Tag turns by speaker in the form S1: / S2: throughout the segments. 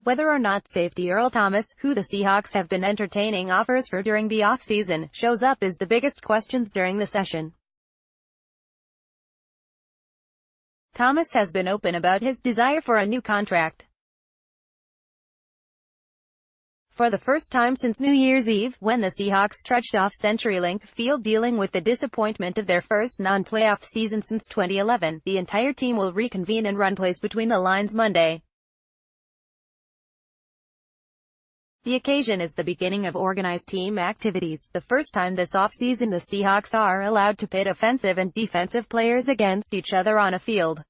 S1: Whether or not safety Earl Thomas, who the Seahawks have been entertaining offers for during the offseason, shows up is the biggest questions during the session. Thomas has been open about his desire for a new contract. For the first time since New Year's Eve, when the Seahawks trudged off CenturyLink Field dealing with the disappointment of their first non-playoff season since 2011, the entire team will reconvene and run plays between the lines Monday. The occasion is the beginning of organized team activities, the first time this offseason the Seahawks are allowed to pit offensive and defensive players against each other on a field.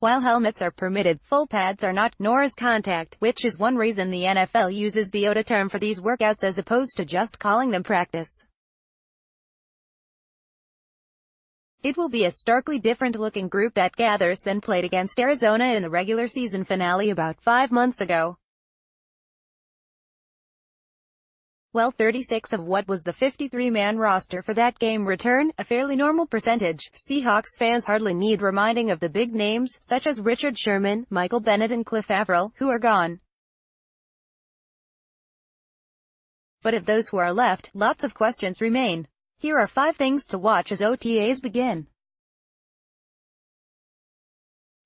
S1: While helmets are permitted, full pads are not, nor is contact, which is one reason the NFL uses the OTA term for these workouts as opposed to just calling them practice. It will be a starkly different-looking group that gathers than played against Arizona in the regular season finale about 5 months ago. Well, 36 of what was the 53-man roster for that game return, a fairly normal percentage. Seahawks fans hardly need reminding of the big names, such as Richard Sherman, Michael Bennett and Cliff Avril, who are gone. But of those who are left, lots of questions remain. Here are 5 things to watch as OTAs begin.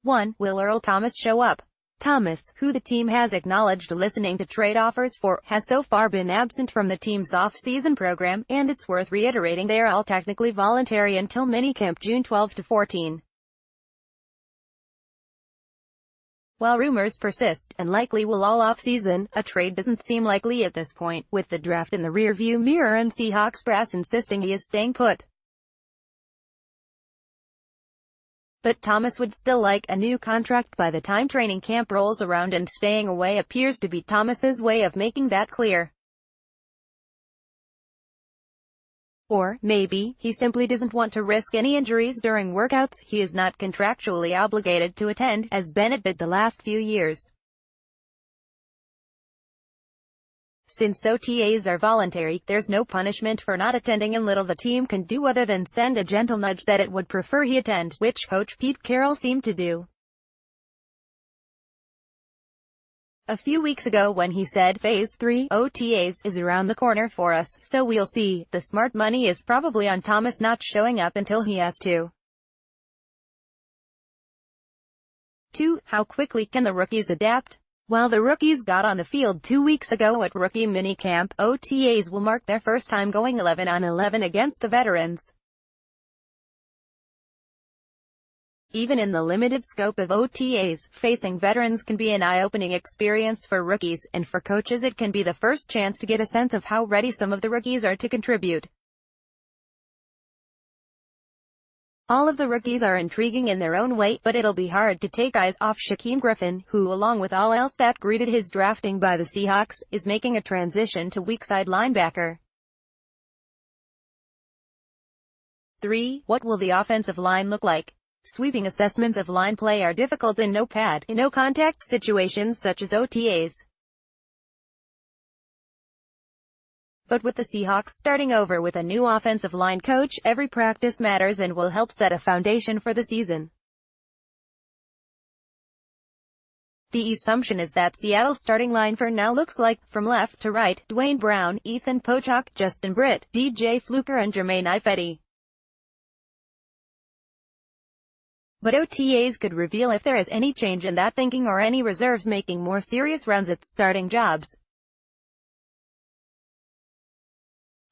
S1: 1. Will Earl Thomas show up? Thomas, who the team has acknowledged listening to trade offers for, has so far been absent from the team's off-season program, and it's worth reiterating they are all technically voluntary until minicamp June 12 to 14. While rumors persist, and likely will all off-season, a trade doesn't seem likely at this point, with the draft in the rear-view mirror and Seahawks brass insisting he is staying put. But Thomas would still like a new contract by the time training camp rolls around, and staying away appears to be Thomas's way of making that clear. Or, maybe, he simply doesn't want to risk any injuries during workouts he is not contractually obligated to attend, as Bennett did the last few years. Since OTAs are voluntary, there's no punishment for not attending and little the team can do other than send a gentle nudge that it would prefer he attend, which Coach Pete Carroll seemed to do a few weeks ago when he said, Phase 3, OTAs, is around the corner for us, so we'll see. The smart money is probably on Thomas not showing up until he has to. 2. How quickly can the rookies adapt? While the rookies got on the field 2 weeks ago at rookie minicamp, OTAs will mark their first time going 11 on 11 against the veterans. Even in the limited scope of OTAs, facing veterans can be an eye-opening experience for rookies, and for coaches it can be the first chance to get a sense of how ready some of the rookies are to contribute. All of the rookies are intriguing in their own way, but it'll be hard to take eyes off Shaquem Griffin, who, along with all else that greeted his drafting by the Seahawks, is making a transition to weak-side linebacker. 3. What will the offensive line look like? Sweeping assessments of line play are difficult in no-pad, no-contact situations such as OTAs. But with the Seahawks starting over with a new offensive line coach, every practice matters and will help set a foundation for the season. The assumption is that Seattle's starting line for now looks like, from left to right, Dwayne Brown, Ethan Pochak, Justin Britt, DJ Fluker and Jermaine Ifedi. But OTAs could reveal if there is any change in that thinking or any reserves making more serious runs at starting jobs.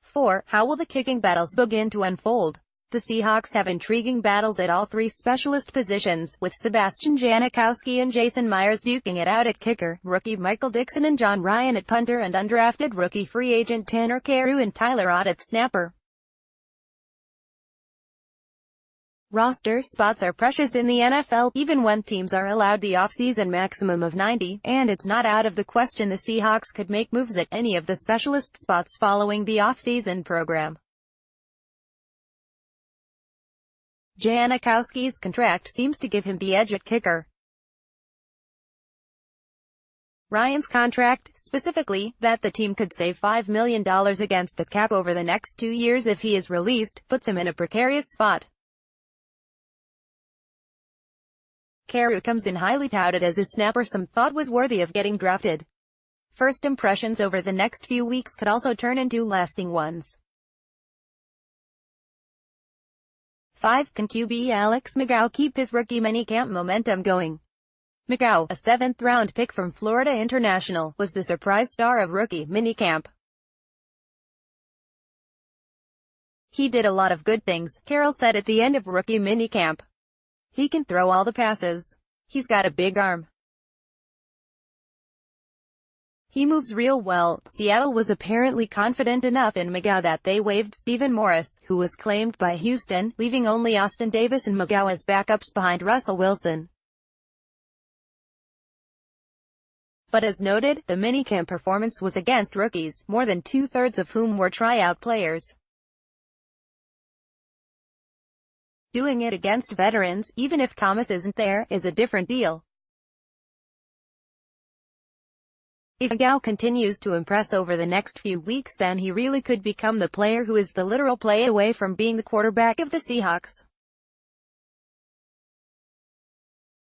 S1: 4. How will the kicking battles begin to unfold? The Seahawks have intriguing battles at all 3 specialist positions, with Sebastian Janikowski and Jason Myers duking it out at kicker, rookie Michael Dixon and John Ryan at punter, and undrafted rookie free agent Tanner Carew and Tyler Ott at snapper. Roster spots are precious in the NFL, even when teams are allowed the offseason maximum of 90, and it's not out of the question the Seahawks could make moves at any of the specialist spots following the offseason program. Janikowski's contract seems to give him the edge at kicker. Ryan's contract, specifically, that the team could save $5 million against the cap over the next 2 years if he is released, puts him in a precarious spot. Carew comes in highly touted as a snapper some thought was worthy of getting drafted. First impressions over the next few weeks could also turn into lasting ones. 5. Can QB Alex McGough keep his rookie minicamp momentum going? McGough, a 7th-round pick from Florida International, was the surprise star of rookie minicamp. He did a lot of good things, Carroll said at the end of rookie minicamp. He can throw all the passes. He's got a big arm. He moves real well. Seattle was apparently confident enough in McGough that they waived Stephen Morris, who was claimed by Houston, leaving only Austin Davis and McGough as backups behind Russell Wilson. But as noted, the minicamp performance was against rookies, more than two-thirds of whom were tryout players. Doing it against veterans, even if Thomas isn't there, is a different deal. If McGough continues to impress over the next few weeks, then he really could become the player who is the literal play away from being the quarterback of the Seahawks.